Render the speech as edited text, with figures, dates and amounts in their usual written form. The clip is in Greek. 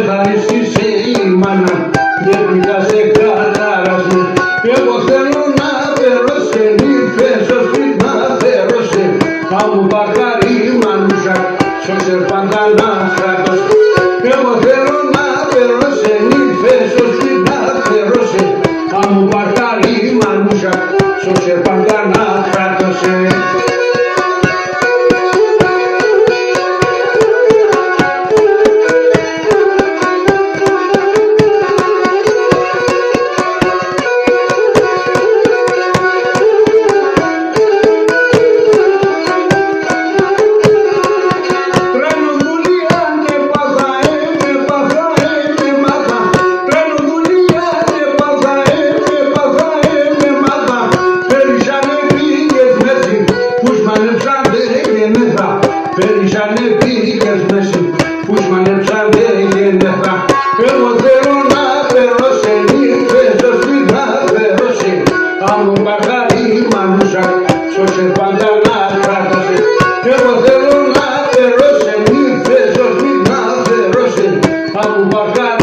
ευχαρίστησε η μάνα, γιατί θα σε κατάρασε. Εγώ θέλω να φέρω σε νύφες στο σπίτι να φέρω σε. Θα μου παχαρεί μανούσα, σώσε πάντα να στρατός. Εγώ θέλω να φέρω σε νύφες στο σπίτι να φέρω σε. Θα μου παχαρεί μανούσα, σώσε πάντα να στρατός. Περίσανε πήγες μέση, πούς μανέψανε γεννηθά. Εγώ θέλω να φέρω σε νύφες στο σπίτι να φέρω σε. Θα μου παχαρεί μανούσα, σώσε πάντα να κράτασε. Εγώ θέλω να φέρω σε νύφες στο σπίτι να φέρω σε. Θα μου παχαρεί